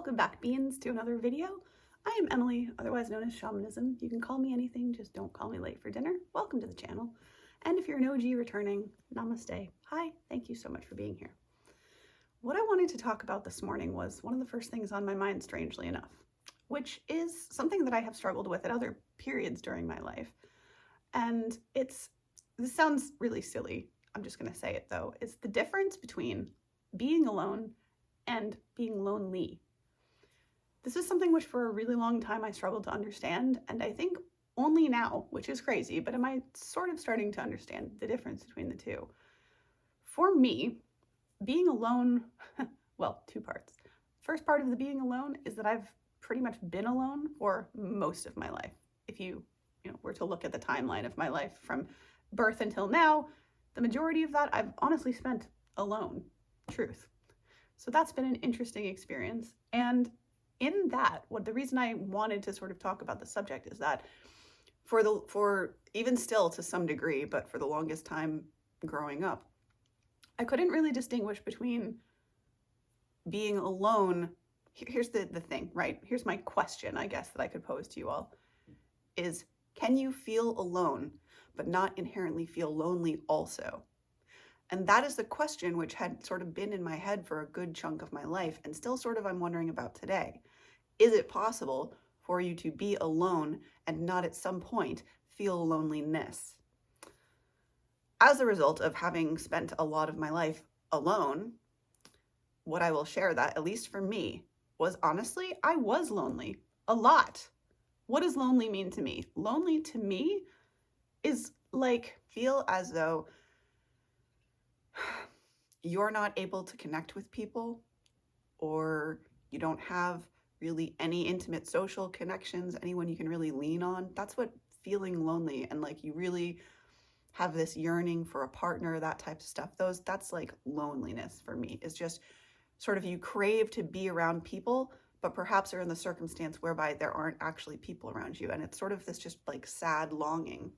Welcome back, Beans, to another video. I am Emily, otherwise known as Shamanism. You can call me anything, just don't call me late for dinner. Welcome to the channel. And if you're an OG returning, namaste. Hi, thank you so much for being here. What I wanted to talk about this morning was one of the first things on my mind, strangely enough, which is something that I have struggled with at other periods during my life. And this sounds really silly. I'm just going to say it though. It's the difference between being alone and being lonely. This is something which for a really long time I struggled to understand, and I think only now, which is crazy, but am I sort of starting to understand the difference between the two. For me, being alone, well, two parts. First part of the being alone is that I've pretty much been alone for most of my life. If you were to look at the timeline of my life from birth until now, the majority of that I've honestly spent alone, truth. So that's been an interesting experience. And in that, the reason I wanted to sort of talk about the subject is that for even still to some degree, but for the longest time growing up, I couldn't really distinguish between being alone. Here's the thing, right? Here's my question, I guess, that I could pose to you all is, can you feel alone, but not inherently feel lonely also? And that is the question which had sort of been in my head for a good chunk of my life, and still sort of I'm wondering about today. Is it possible for you to be alone and not at some point feel loneliness? As a result of having spent a lot of my life alone, what I will share that, at least for me, was honestly, I was lonely a lot. What does lonely mean to me? Lonely to me is like feel as though you're not able to connect with people, or you don't have really any intimate social connections, anyone you can really lean on. That's what feeling lonely, and like you really have this yearning for a partner, that type of stuff. That's like loneliness for me. It's just sort of you crave to be around people, but perhaps are in the circumstance whereby there aren't actually people around you. And it's sort of this just like sad longing.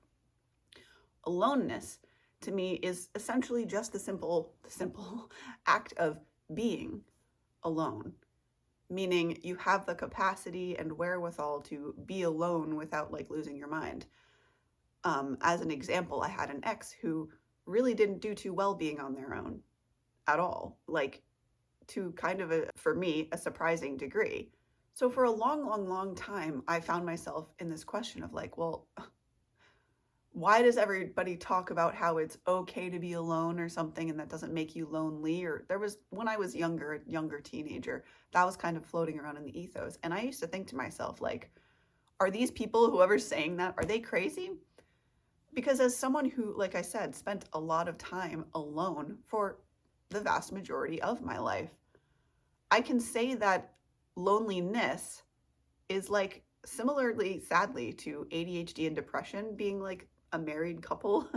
Aloneness to me is essentially just the simple act of being alone, meaning you have the capacity and wherewithal to be alone without like losing your mind. As an example, I had an ex who really didn't do too well being on their own at all, like to kind of for me, a surprising degree. So for a long time, I found myself in this question of like, well, why does everybody talk about how it's okay to be alone or something, and that doesn't make you lonely? Or there was, when I was a younger teenager, that was kind of floating around in the ethos. And I used to think to myself, like, are these people, whoever's saying that, are they crazy? Because as someone who, like I said, spent a lot of time alone for the vast majority of my life, I can say that loneliness is like similarly, sadly, to ADHD and depression being like a married couple.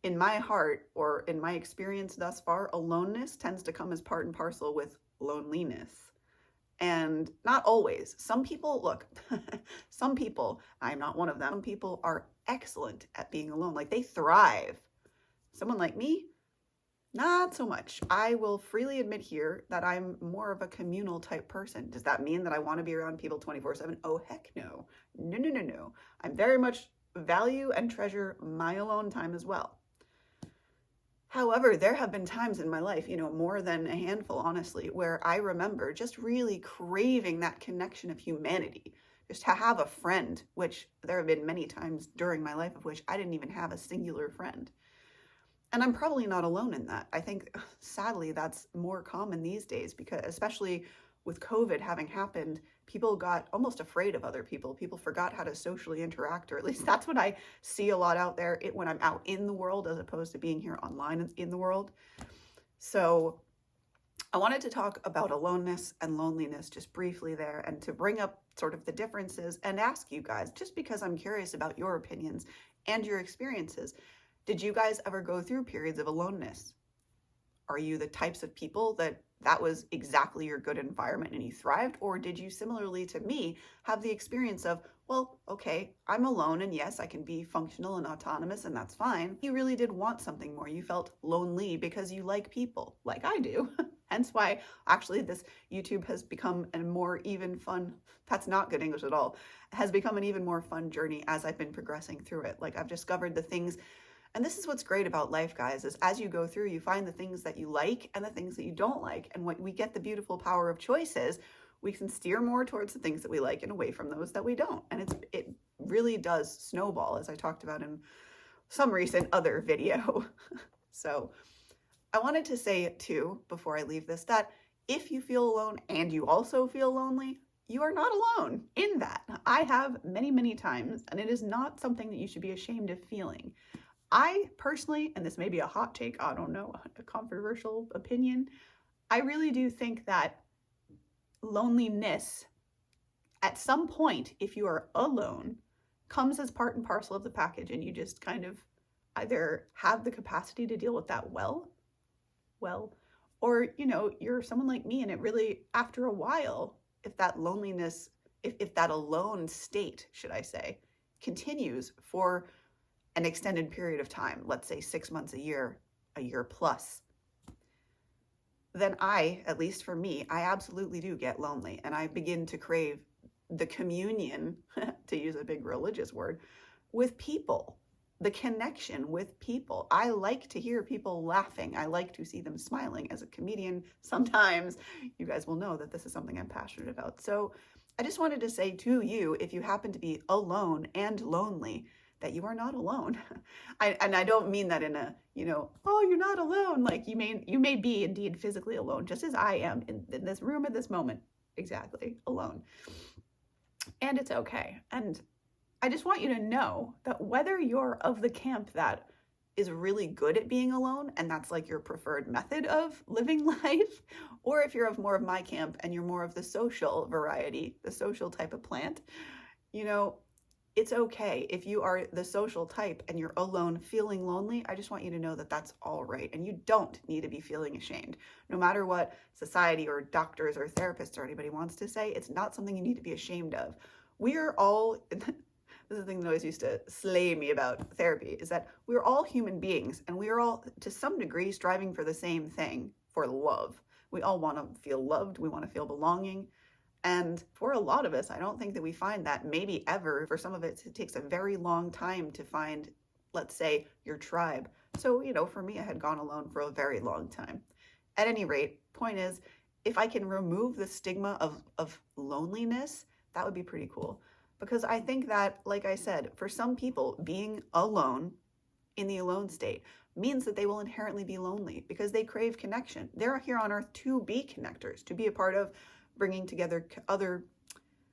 In my heart, or in my experience thus far, aloneness tends to come as part and parcel with loneliness. And not always. Some people, look, some people, I'm not one of them, some people are excellent at being alone. Like they thrive. Someone like me, not so much. I will freely admit here that I'm more of a communal type person. Does that mean that I want to be around people 24/7? Oh, heck no. No. I'm very much value and treasure my alone time as well. However, there have been times in my life, more than a handful, honestly, where I remember just really craving that connection of humanity, just to have a friend, which there have been many times during my life of which I didn't even have a singular friend. And I'm probably not alone in that. I think, sadly, that's more common these days, because especially with COVID having happened, people got almost afraid of other people. People forgot how to socially interact, or at least that's what I see a lot out there when I'm out in the world, as opposed to being here online in the world. So I wanted to talk about aloneness and loneliness just briefly there, and to bring up sort of the differences and ask you guys, just because I'm curious about your opinions and your experiences. Did you guys ever go through periods of aloneness? Are you the types of people that was exactly your good environment and you thrived? Or did you, similarly to me, have the experience of, well, okay, I'm alone and yes, I can be functional and autonomous and that's fine. You really did want something more. You felt lonely because you like people, like I do. Hence why actually this YouTube has become a more even fun, that's not good English at all, has become an even more fun journey as I've been progressing through it. Like I've discovered the things, and this is what's great about life, guys, is as you go through, you find the things that you like and the things that you don't like. And when we get the beautiful power of choices, we can steer more towards the things that we like and away from those that we don't. And it really does snowball, as I talked about in some recent other video. So I wanted to say too, before I leave this, that if you feel alone and you also feel lonely, you are not alone in that. I have many, many times, and it is not something that you should be ashamed of feeling. I personally, and this may be a hot take, I don't know, a controversial opinion, I really do think that loneliness, at some point, if you are alone, comes as part and parcel of the package, and you just kind of either have the capacity to deal with that well, or, you know, you're someone like me, and it really, after a while, if that loneliness, if that alone state, should I say, continues for an extended period of time, let's say 6 months, a year plus, then at least for me, I absolutely do get lonely, and I begin to crave the communion, to use a big religious word, with people, the connection with people. I like to hear people laughing. I like to see them smiling. As a comedian, sometimes you guys will know that this is something I'm passionate about. So I just wanted to say to you, if you happen to be alone and lonely, that you are not alone. And I don't mean that in a, you know, oh, you're not alone. Like you may be indeed physically alone, just as I am in this room at this moment, exactly alone. And it's okay. And I just want you to know that whether you're of the camp that is really good at being alone, and that's like your preferred method of living life, or if you're of more of my camp and you're more of the social variety, the social type of plant, you know, it's okay. If you are the social type and you're alone feeling lonely, I just want you to know that that's all right. And you don't need to be feeling ashamed. No matter what society or doctors or therapists or anybody wants to say, it's not something you need to be ashamed of. We are all, this is the thing that always used to slay me about therapy, is that we're all human beings and we are all, to some degree, striving for the same thing, for love. We all want to feel loved. We want to feel belonging. And for a lot of us, I don't think that we find that, maybe ever. For some of it, it takes a very long time to find, let's say, your tribe. So, you know, for me, I had gone alone for a very long time. At any rate, point is, if I can remove the stigma of loneliness, that would be pretty cool. Because I think that, like I said, for some people, being alone in the alone state means that they will inherently be lonely because they crave connection. They're here on earth to be connectors, to be a part of bringing together other,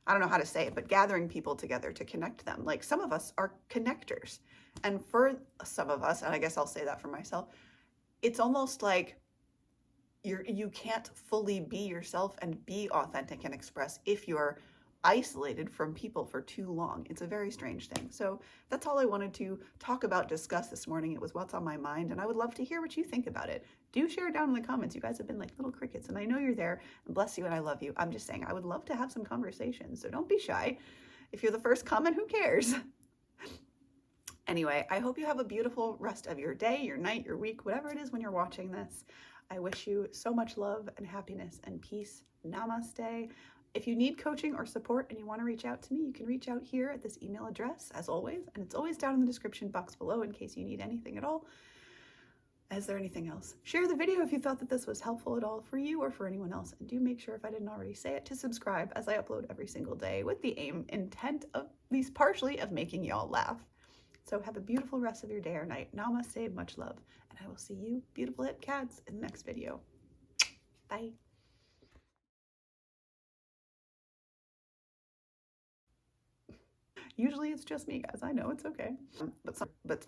I don't know how to say it, but gathering people together to connect them. Like some of us are connectors. And for some of us, and I guess I'll say that for myself, it's almost like you can't fully be yourself and be authentic and express if you're isolated from people for too long. It's a very strange thing. So that's all I wanted to talk about, discuss this morning. It was what's on my mind, and I would love to hear what you think about it. Do share it down in the comments. You guys have been like little crickets, and I know you're there, and bless you, and I love you. I'm just saying, I would love to have some conversations, so don't be shy. If you're the first comment, who cares? Anyway, I hope you have a beautiful rest of your day, your night, your week, whatever it is when you're watching this. I wish you so much love and happiness and peace. Namaste. If you need coaching or support and you want to reach out to me, you can reach out here at this email address, as always, and it's always down in the description box below in case you need anything at all. Is there anything else? Share the video if you thought that this was helpful at all for you or for anyone else, and do make sure, if I didn't already say it, to subscribe, as I upload every single day with the intent, of, at least partially, of making y'all laugh. So have a beautiful rest of your day or night. Namaste, much love, and I will see you, beautiful hip cats, in the next video. Bye. Usually it's just me, guys. I know, it's okay. But